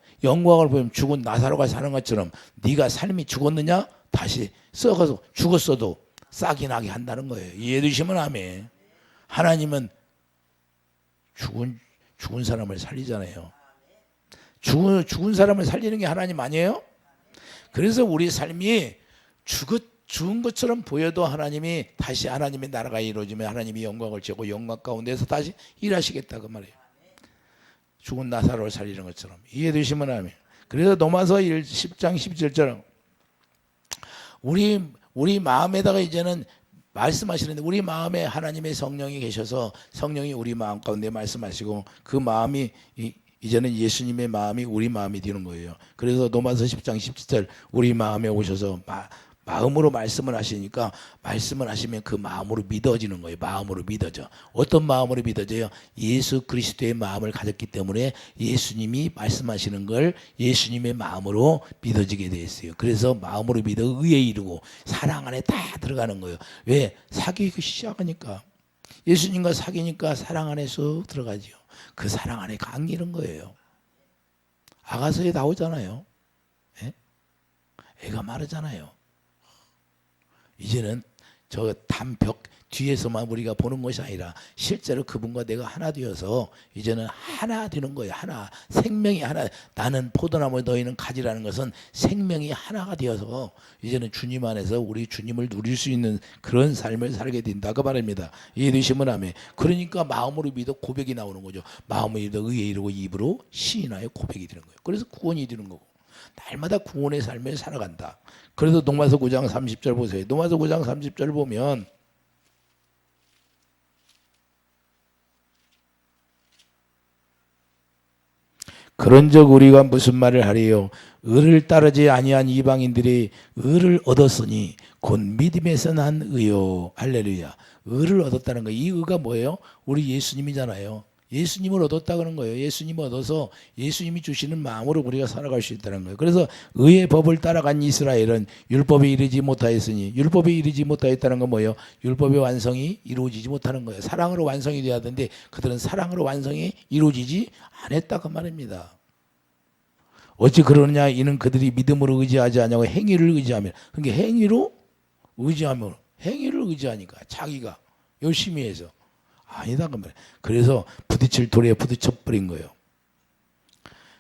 죽은 나사로가 사는 것처럼 네가 삶이 죽었느냐? 다시 썩어서 죽었어도 싹이 나게 한다는 거예요. 이해되시면 아멘. 하나님은 죽은 사람을 살리잖아요. 죽은 사람을 살리는 게 하나님 아니에요? 그래서 우리 삶이 죽은 것처럼 보여도 하나님이 다시 하나님의 나라가 이루어지면 하나님이 영광을 채고 영광 가운데서 다시 일하시겠다 그 말이에요. 죽은 나사로를 살리는 것처럼. 이해되시면 아멘. 그래서 로마서 10장 17절처럼 우리 마음에다가 이제는 말씀하시는데 우리 마음에 하나님의 성령이 계셔서 성령이 우리 마음 가운데 말씀하시고 그 마음이 이제는 예수님의 마음이 우리 마음이 되는 거예요. 그래서 로마서 10장 17절 우리 마음에 오셔서 마음으로 말씀을 하시니까 말씀을 하시면 그 마음으로 믿어지는 거예요. 마음으로 믿어져. 어떤 마음으로 믿어져요? 예수 그리스도의 마음을 가졌기 때문에 예수님이 말씀하시는 걸 예수님의 마음으로 믿어지게 되어 있어요. 그래서 마음으로 믿어 의에 이르고 사랑 안에 다 들어가는 거예요. 왜? 사귀기 시작하니까. 예수님과 사귀니까 사랑 안에 쑥 들어가죠. 그 사랑 안에 감기는 거예요. 아가서에 나오잖아요. 예? 애가 마르잖아요. 이제는 저 담벽 뒤에서만 우리가 보는 것이 아니라 실제로 그분과 내가 하나 되어서 이제는 하나 되는 거예요. 하나. 생명이 하나. 나는 포도나무 너희는 가지라는 것은 생명이 하나가 되어서 이제는 주님 안에서 우리 주님을 누릴 수 있는 그런 삶을 살게 된다고 말합니다. 이해되시면 아멘. 그러니까 마음으로 믿어 고백이 나오는 거죠. 마음으로 믿어 의에 이르고 입으로 시인하여 고백이 되는 거예요. 그래서 구원이 되는 거고. 날마다 구원의 삶을 살아간다. 그래서 로마서 9장 30절 보세요. 로마서 9장 30절 보면 그런즉 우리가 무슨 말을 하리요? 의를 따르지 아니한 이방인들이 의를 얻었으니 곧 믿음에서 난 의요. 할렐루야. 의를 얻었다는 거. 이 의가 뭐예요? 우리 예수님이잖아요. 예수님을 얻었다 그런 거예요. 예수님을 얻어서 예수님이 주시는 마음으로 우리가 살아갈 수 있다는 거예요. 그래서 의의 법을 따라간 이스라엘은 율법에 이르지 못하였으니 율법에 이르지 못하였다는 건 뭐예요? 율법의 완성이 이루어지지 못하는 거예요. 사랑으로 완성이 돼야 되는데 그들은 사랑으로 완성이 이루어지지 않았다 그 말입니다. 어찌 그러느냐? 이는 그들이 믿음으로 의지하지 않냐고 행위를 의지하며. 그러니까 행위로 의지하며 행위를 의지하니까 자기가 열심히 해서 아니다 그 말이에요. 그래서 부딪힐 돌에 부딪혀 버린 거예요.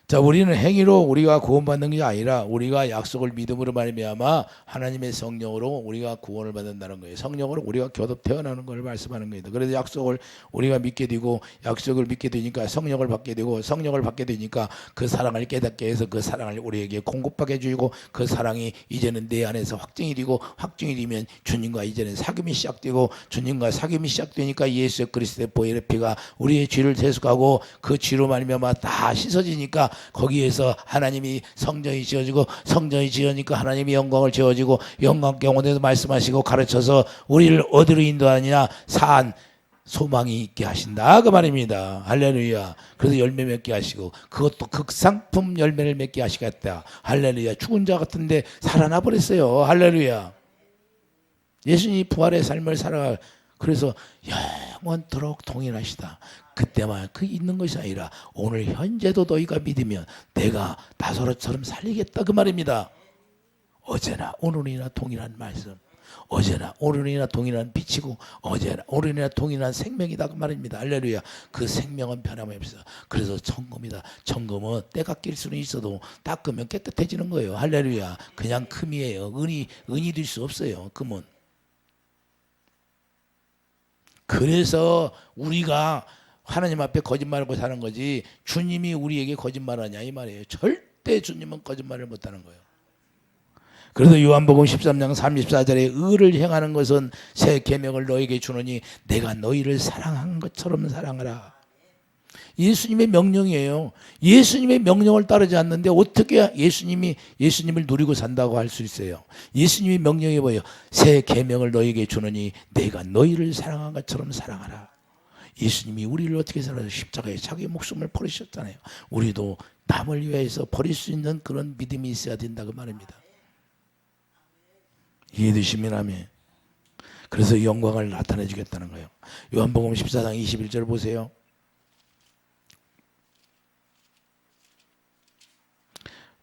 자, 우리는 행위로 우리가 구원받는 게 아니라 우리가 약속을 믿음으로 말미암아 하나님의 성령으로 우리가 구원을 받는다는 거예요. 성령으로 우리가 교섭 태어나는 걸 말씀하는 거예요. 그래서 약속을 우리가 믿게 되고 약속을 믿게 되니까 성령을 받게 되고 성령을 받게 되니까 그 사랑을 깨닫게 해서 그 사랑을 우리에게 공급하게 해주고 그 사랑이 이제는 내 안에서 확증이 되고 확증이 되면 주님과 이제는 사귐이 시작되고 주님과 사귐이 시작되니까 예수 그리스도의 보혈의 피가 우리의 죄를 대속하고 그 죄로 말미암아 다 씻어지니까 거기에서 하나님이 성전이 지어지고 성전이 지어지니까 하나님이 영광을 지어지고 영광 가운데서 말씀하시고 가르쳐서 우리를 어디로 인도하느냐 산 소망이 있게 하신다 그 말입니다. 할렐루야. 그래서 열매 맺게 하시고 그것도 극상품 열매를 맺게 하시겠다. 할렐루야. 죽은 자 같은데 살아나 버렸어요. 할렐루야. 예수님이 부활의 삶을 살아가 그래서 영원토록 동일하시다. 그때만 그 있는 것이 아니라 오늘 현재도 너희가 믿으면 내가 나사로처럼 살리겠다 그 말입니다. 어제나 오늘이나 동일한 말씀, 어제나 오늘이나 동일한 빛이고 어제나 오늘이나 동일한 생명이다 그 말입니다. 할렐루야. 그 생명은 변함이 없어. 그래서 청금이다. 청금은 때가 낄 수는 있어도 닦으면 깨끗해지는 거예요. 할렐루야. 그냥 금이에요. 은이 될 수 없어요. 금은. 그래서 우리가 하나님 앞에 거짓말하고 사는 거지 주님이 우리에게 거짓말하냐 이 말이에요. 절대 주님은 거짓말을 못하는 거예요. 그래서 요한복음 13장 34절에 의를 행하는 것은 새 계명을 너에게 주노니 내가 너희를 사랑한 것처럼 사랑하라. 예수님의 명령이에요. 예수님의 명령을 따르지 않는데 어떻게 예수님을 누리고 산다고 할 수 있어요? 예수님의 명령이 뭐예요? 새 계명을 너희에게 주노니 내가 너희를 사랑한 것처럼 사랑하라. 예수님이 우리를 어떻게 살아서 십자가에 자기 목숨을 버리셨잖아요. 우리도 남을 위해서 버릴 수 있는 그런 믿음이 있어야 된다 그 말입니다. 이해되시면 아멘. 그래서 영광을 나타내 주겠다는 거예요. 요한복음 14장 21절 보세요.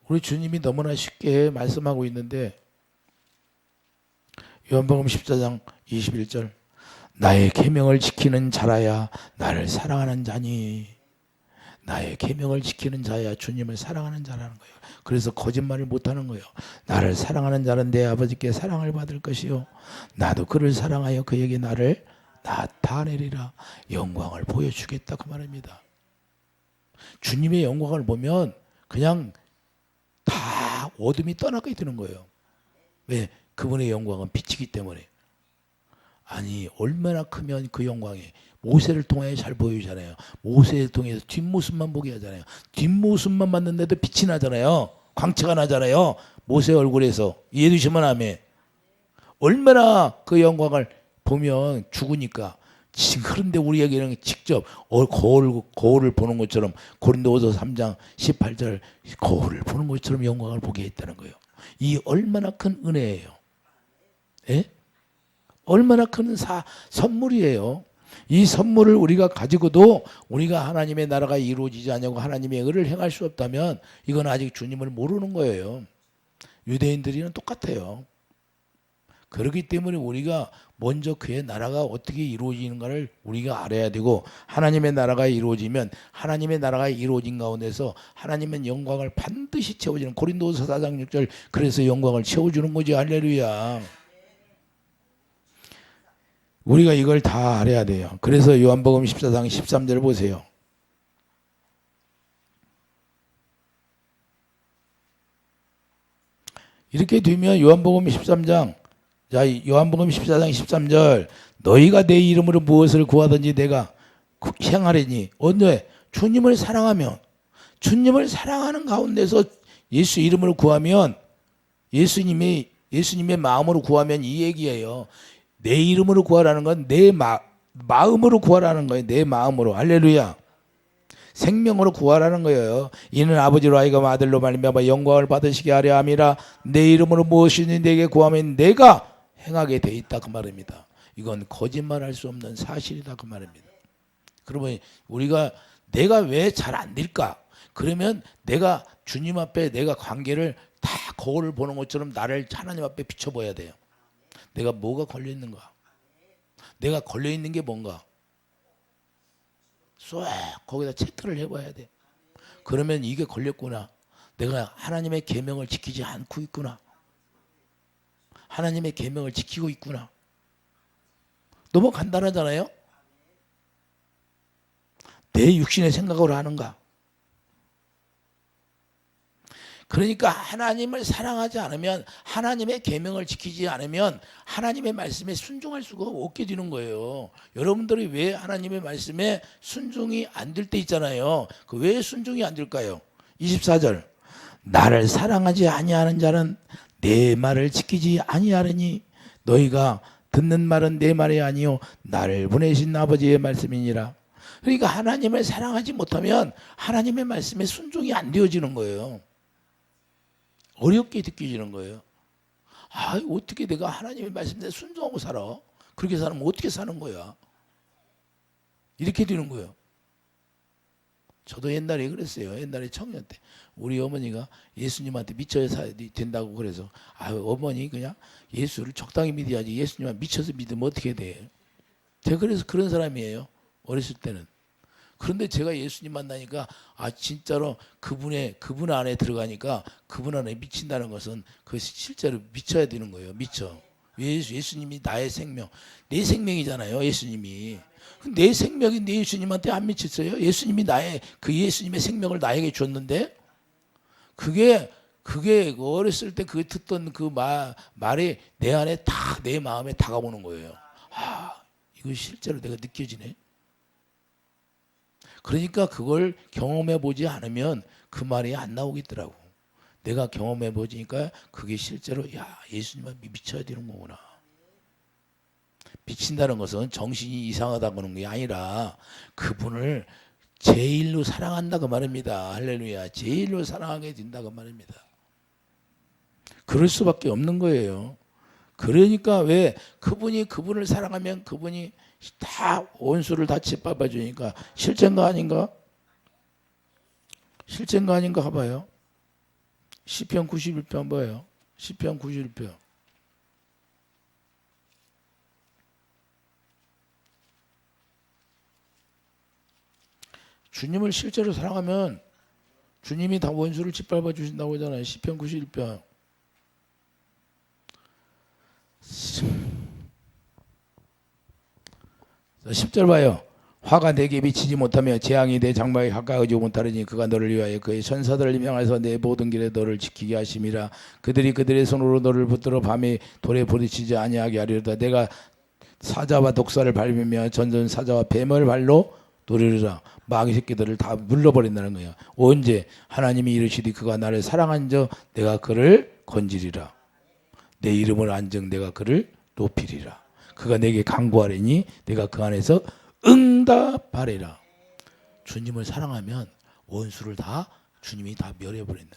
우리 주님이 너무나 쉽게 말씀하고 있는데 요한복음 14장 21절 나의 계명을 지키는 자라야 나를 사랑하는 자니. 나의 계명을 지키는 자야 주님을 사랑하는 자라는 거예요. 그래서 거짓말을 못하는 거예요. 나를 사랑하는 자는 내 아버지께 사랑을 받을 것이요 나도 그를 사랑하여 그에게 나를 나타내리라. 영광을 보여주겠다 그 말입니다. 주님의 영광을 보면 그냥 다 어둠이 떠나게 되는 거예요. 왜? 그분의 영광은 빛이기 때문에. 아니 얼마나 크면 그 영광이 모세를 통해 잘 보여주잖아요. 모세를 통해서 뒷모습만 보게 하잖아요. 뒷모습만 봤는데도 빛이 나잖아요. 광채가 나잖아요. 모세 얼굴에서. 이해되시면 아멘. 얼마나 그 영광을 보면 죽으니까. 그런데 우리에게는 직접 거울을 보는 것처럼 고린도후서 3장 18절 거울을 보는 것처럼 영광을 보게 했다는 거예요. 이 얼마나 큰 은혜예요. 예? 얼마나 큰 선물이에요. 이 선물을 우리가 가지고도 우리가 하나님의 나라가 이루어지지 않냐고 하나님의 의를 행할 수 없다면 이건 아직 주님을 모르는 거예요. 유대인들이랑 똑같아요. 그렇기 때문에 우리가 먼저 그의 나라가 어떻게 이루어지는가를 우리가 알아야 되고 하나님의 나라가 이루어지면 하나님의 나라가 이루어진 가운데서 하나님의 영광을 반드시 채워주는 고린도후서 4장 6절 그래서 영광을 채워주는 거지. 할렐루야. 우리가 이걸 다 알아야 돼요. 그래서 요한복음 14장 13절 보세요. 이렇게 되면 요한복음 13장 요한복음 14장 13절 너희가 내 이름으로 무엇을 구하든지 내가 행하리니 언제 주님을 사랑하면 주님을 사랑하는 가운데서 예수 이름으로 구하면 예수님의 마음으로 구하면 이 얘기예요. 내 이름으로 구하라는 건 내 마음으로 구하라는 거예요. 내 마음으로. 할렐루야. 생명으로 구하라는 거예요. 이는 아버지로 하여금 아들로 말미암아 영광을 받으시게 하려 함이라. 내 이름으로 무엇이든지 내게 구하면 내가 행하게 돼 있다 그 말입니다. 이건 거짓말할 수 없는 사실이다 그 말입니다. 그러면 우리가 내가 왜 잘 안 될까? 그러면 내가 주님 앞에 내가 관계를 다 거울을 보는 것처럼 나를 하나님 앞에 비춰봐야 돼요. 내가 뭐가 걸려 있는가? 내가 걸려 있는 게 뭔가? 쏙 거기다 체크를 해봐야 돼. 그러면 이게 걸렸구나. 내가 하나님의 계명을 지키지 않고 있구나. 하나님의 계명을 지키고 있구나. 너무 간단하잖아요. 내 육신의 생각으로 하는가. 그러니까 하나님을 사랑하지 않으면, 하나님의 계명을 지키지 않으면 하나님의 말씀에 순종할 수가 없게 되는 거예요. 여러분들이 왜 하나님의 말씀에 순종이 안 될 때 있잖아요. 그 왜 순종이 안 될까요? 24절. 나를 사랑하지 아니하는 자는 내 말을 지키지 아니하느니 너희가 듣는 말은 내 말이 아니요 나를 보내신 아버지의 말씀이니라. 그러니까 하나님을 사랑하지 못하면 하나님의 말씀에 순종이 안 되어지는 거예요. 어렵게 느껴지는 거예요. 아, 어떻게 내가 하나님의 말씀에 순종하고 살아? 그렇게 살면 어떻게 사는 거야? 이렇게 되는 거예요. 저도 옛날에 그랬어요. 옛날에 청년 때 우리 어머니가 예수님한테 미쳐야 된다고 그래서, 아유 어머니 그냥 예수를 적당히 믿어야지, 예수님한테 미쳐서 믿으면 어떻게 돼? 제가 그래서 그런 사람이에요. 어렸을 때는. 그런데 제가 예수님 만나니까 아 진짜로 그분 안에 들어가니까 그분 안에 미친다는 것은 그것이 실제로 미쳐야 되는 거예요. 미쳐. 예수님이 나의 생명, 내 생명이잖아요. 예수님이. 내 생명이 내 예수님한테 안 미쳤어요. 예수님이 그 예수님의 생명을 나에게 줬는데 그게 어렸을 때 그 듣던 그 말이 내 안에 내 마음에 다가오는 거예요. 아 이거 실제로 내가 느껴지네. 그러니까 그걸 경험해 보지 않으면 그 말이 안 나오겠더라고. 내가 경험해 보니까 그게 실제로 야 예수님한테 미쳐야 되는 거구나. 미친다는 것은 정신이 이상하다고 하는 게 아니라 그분을 제일로 사랑한다고 말입니다. 할렐루야. 제일로 사랑하게 된다고 말입니다. 그럴 수밖에 없는 거예요. 그러니까 왜 그분을 사랑하면 그분이 다 원수를 다 짓밟아 주니까 실제인가 아닌가? 실제인가 아닌가 봐봐요. 시편 91편 뭐예요? 시편 91편. 주님을 실제로 사랑하면 주님이 다 원수를 짓밟아 주신다고 하잖아요. 시편 91편. 10절 봐요. 화가 내게 미치지 못하며 재앙이 내 장막에 가까이지 못하리니 그가 너를 위하여 그의 천사들을 명하여서 내 모든 길에 너를 지키게 하심이라. 그들이 그들의 손으로 너를 붙들어 밤에 돌에 부딪히지 아니하게 하리로다. 내가 사자와 독사를 밟으며 전전 사자와 뱀을 발로 노리리라. 마귀 새끼들을 다 물러버린다는 거야. 언제? 하나님이 이르시되 그가 나를 사랑한 저 내가 그를 건지리라. 내 이름을 안정 내가 그를 높이리라. 그가 내게 간구하리니 내가 그 안에서 응답하리라. 주님을 사랑하면 원수를 다 주님이 다 멸해버린다.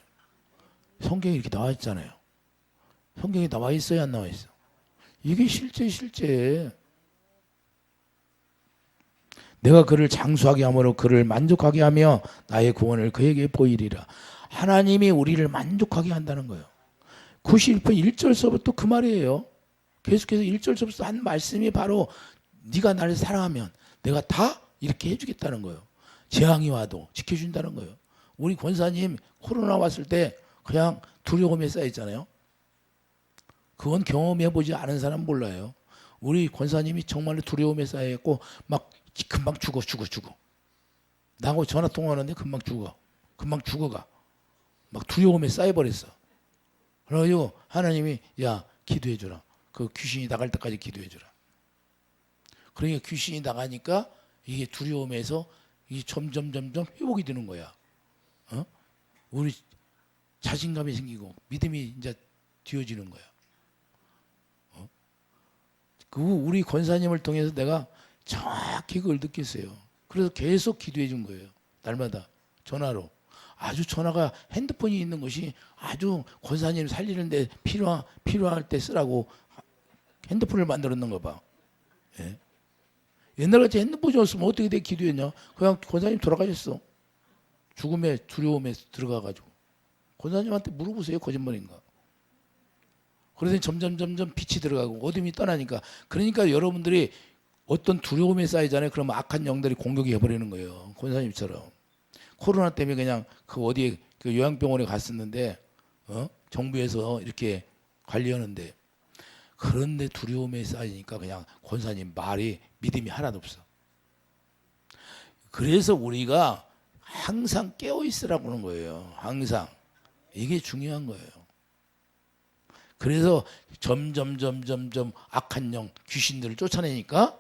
성경에 이렇게 나와 있잖아요. 성경에 나와 있어야 안 나와 있어? 이게 실제. 내가 그를 장수하게 함으로 그를 만족하게 하며 나의 구원을 그에게 보이리라. 하나님이 우리를 만족하게 한다는 거예요. 91편 1절서부터 그 말이에요. 계속해서 1절서부터 한 말씀이 바로 네가 나를 사랑하면 내가 다 이렇게 해주겠다는 거예요. 재앙이 와도 지켜준다는 거예요. 우리 권사님 코로나 왔을 때 그냥 두려움에 쌓였잖아요. 그건 경험해보지 않은 사람 몰라요. 우리 권사님이 정말로 두려움에 쌓여있고 막 금방 죽어. 나하고 전화 통화하는데 금방 죽어가. 막 두려움에 쌓여버렸어. 그래가지고 하나님이 야 기도해주라. 그 귀신이 나갈 때까지 기도해주라. 그러니까 귀신이 나가니까 이게 두려움에서 이게 점점 회복이 되는 거야. 우리 자신감이 생기고 믿음이 이제 뒤어지는 거야. 그 우리 권사님을 통해서 내가 정확히 그걸 느꼈어요. 그래서 계속 기도해 준 거예요. 날마다 전화로. 아주 전화가 핸드폰이 있는 것이 아주 권사님 살리는데 필요할 때 쓰라고 핸드폰을 만들었는가 봐. 예. 옛날같이 핸드폰이 없으면 어떻게 돼 기도했냐? 그냥 권사님 돌아가셨어. 죽음의 두려움에 들어가가지고. 권사님한테 물어보세요. 거짓말인가? 그러더니 점점 빛이 들어가고 어둠이 떠나니까. 그러니까 여러분들이 어떤 두려움에 쌓이잖아요. 그러면 악한 영들이 공격해 버리는 거예요. 권사님처럼. 코로나 때문에 그냥 그 어디에 그 요양병원에 갔었는데 정부에서 이렇게 관리하는데 그런데 두려움에 쌓이니까 그냥 권사님 말이 믿음이 하나도 없어. 그래서 우리가 항상 깨어 있으라고 하는 거예요. 항상 이게 중요한 거예요. 그래서 점점 악한 영 귀신들을 쫓아내니까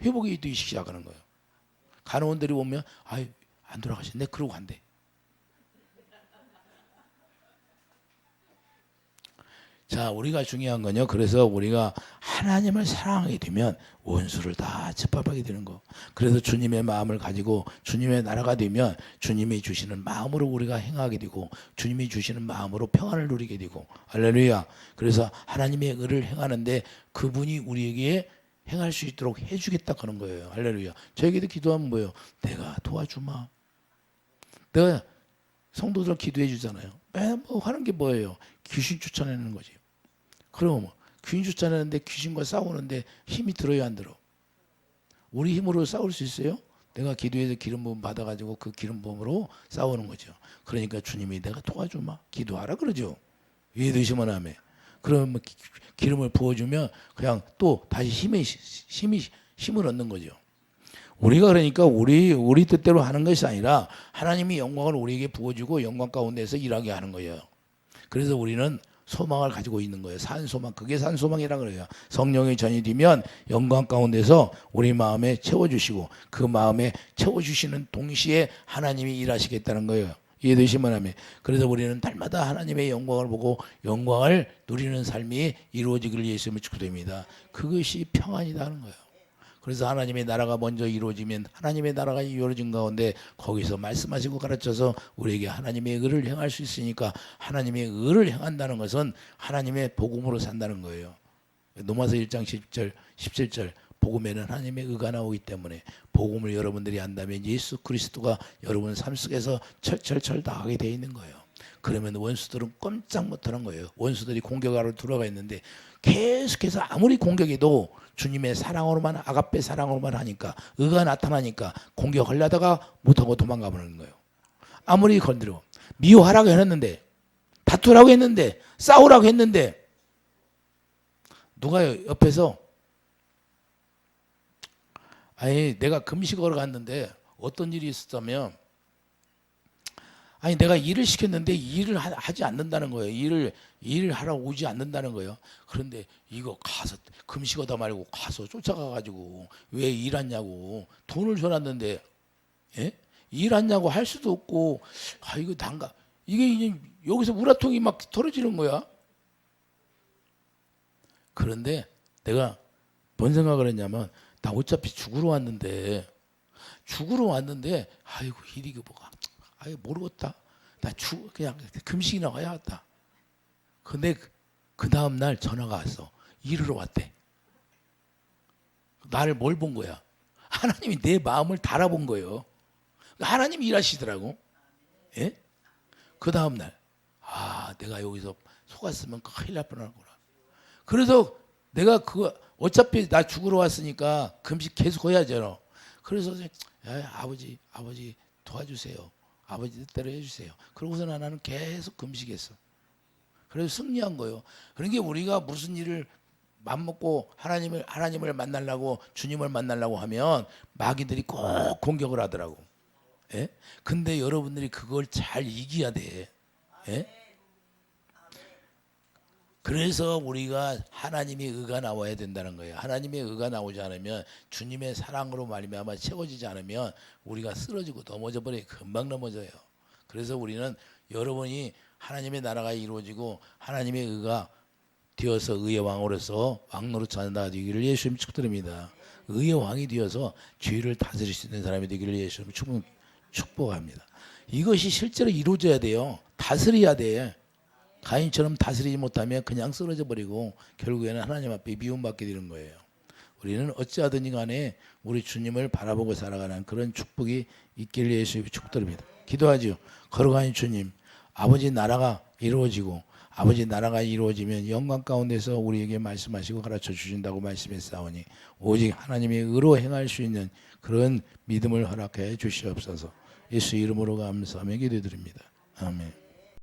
회복이 되기 시작하는 거예요. 간호원들이 보면 아유 안 돌아가셨네 그러고 간대. 자, 우리가 중요한 건요. 그래서 우리가 하나님을 사랑하게 되면 원수를 다 짓밟게 되는 거. 그래서 주님의 마음을 가지고 주님의 나라가 되면 주님이 주시는 마음으로 우리가 행하게 되고 주님이 주시는 마음으로 평안을 누리게 되고 할렐루야. 그래서 하나님의 의를 행하는데 그분이 우리에게 행할 수 있도록 해주겠다 하는 거예요. 할렐루야. 저에게도 기도하면 뭐예요? 내가 도와주마. 내가 성도들 기도해 주잖아요. 맨 뭐 하는 게 뭐예요? 귀신 쫓아내는 거지. 그럼 귀신 쫓아내는데 귀신과 싸우는데 힘이 들어야 안 들어? 우리 힘으로 싸울 수 있어요? 내가 기도해서 기름 부음 받아가지고 그 기름 부음으로 싸우는 거죠. 그러니까 주님이 내가 도와주마 기도하라 그러죠. 이해되시면 아멘. 그러면 뭐 기름을 부어주면 그냥 또 다시 힘을 얻는 거죠. 우리가 그러니까 우리 뜻대로 하는 것이 아니라 하나님이 영광을 우리에게 부어주고 영광 가운데서 일하게 하는 거예요. 그래서 우리는 소망을 가지고 있는 거예요. 산소망. 그게 산소망이라 그래요. 성령의 전이 되면 영광 가운데서 우리 마음에 채워주시고 그 마음에 채워주시는 동시에 하나님이 일하시겠다는 거예요. 이해되시면 하면. 그래서 우리는 날마다 하나님의 영광을 보고 영광을 누리는 삶이 이루어지기를 예수님을 축복드립니다. 그것이 평안이다 하는 거예요. 그래서 하나님의 나라가 먼저 이루어지면 하나님의 나라가 이루어진 가운데 거기서 말씀하시고 가르쳐서 우리에게 하나님의 의를 행할 수 있으니까 하나님의 의를 행한다는 것은 하나님의 복음으로 산다는 거예요. 로마서 1장 10절 17절 복음에는 하나님의 의가 나오기 때문에 복음을 여러분들이 안다면 예수 그리스도가 여러분 삶 속에서 철철철 나가게 되어 있는 거예요. 그러면 원수들은 꼼짝 못하는 거예요. 원수들이 공격하러 들어가 있는데 계속해서 아무리 공격해도 주님의 사랑으로만 아가페 사랑으로만 하니까 의가 나타나니까 공격하려다가 못하고 도망가 버리는 거예요. 아무리 건드려 미워하라고 했는데 다투라고 했는데 싸우라고 했는데 누가 옆에서 아니 내가 금식하러 갔는데 어떤 일이 있었다면 아니 내가 일을 시켰는데 일을 하지 않는다는 거예요. 일을 하러 오지 않는다는 거예요. 그런데 이거 가서 금식하다 말고 가서 쫓아가가지고 왜 일하냐고 돈을 줘놨는데 예? 일하냐고 할 수도 없고 아 이거 난가 이게 이제 여기서 우라통이 막 털어지는 거야. 그런데 내가 뭔 생각을 했냐면 나 어차피 죽으러 왔는데 아이고 일이 그 뭐가 아이 모르겠다. 나 그냥 금식이나 와야겠다. 근데 그 다음 날 전화가 왔어. 일하러 왔대. 나를 뭘 본 거야? 하나님이 내 마음을 달아본 거예요. 하나님이 일하시더라고. 예? 그 다음 날 내가 여기서 속았으면 큰일 날 뻔하구나. 그래서 내가 어차피 나 죽으러 왔으니까 금식 계속 해야죠. 그래서 아버지 도와주세요. 아버지 뜻대로 해주세요. 그러고서 나는 계속 금식했어. 그래서 승리한 거예요. 그러니까 우리가 무슨 일을 맘먹고 하나님을 만나려고 주님을 만나려고 하면 마귀들이 꼭 공격을 하더라고. 예? 근데 여러분들이 그걸 잘 이겨야 돼. 예? 그래서 우리가 하나님의 의가 나와야 된다는 거예요. 하나님의 의가 나오지 않으면 주님의 사랑으로 말미암아 채워지지 않으면 우리가 쓰러지고 넘어져 버려요. 금방 넘어져요. 그래서 우리는 여러분이 하나님의 나라가 이루어지고 하나님의 의가 되어서 의의 왕으로서 왕노릇 전하되기를 예수님 축복드립니다. 의의 왕이 되어서 죄를 다스릴 수 있는 사람이 되기를 예수님 축복합니다. 이것이 실제로 이루어져야 돼요. 다스려야 돼. 가인처럼 다스리지 못하면 그냥 쓰러져 버리고 결국에는 하나님 앞에 미움받게 되는 거예요. 우리는 어찌하든지 간에 우리 주님을 바라보고 살아가는 그런 축복이 있기를 예수님이 축복드립니다. 기도하죠. 걸어가는 주님, 아버지 나라가 이루어지고 아버지 나라가 이루어지면 영광 가운데서 우리에게 말씀하시고 가르쳐 주신다고 말씀했사오니 오직 하나님의 의로 행할 수 있는 그런 믿음을 허락해 주시옵소서. 예수 이름으로 감사하며 기도드립니다. 아멘.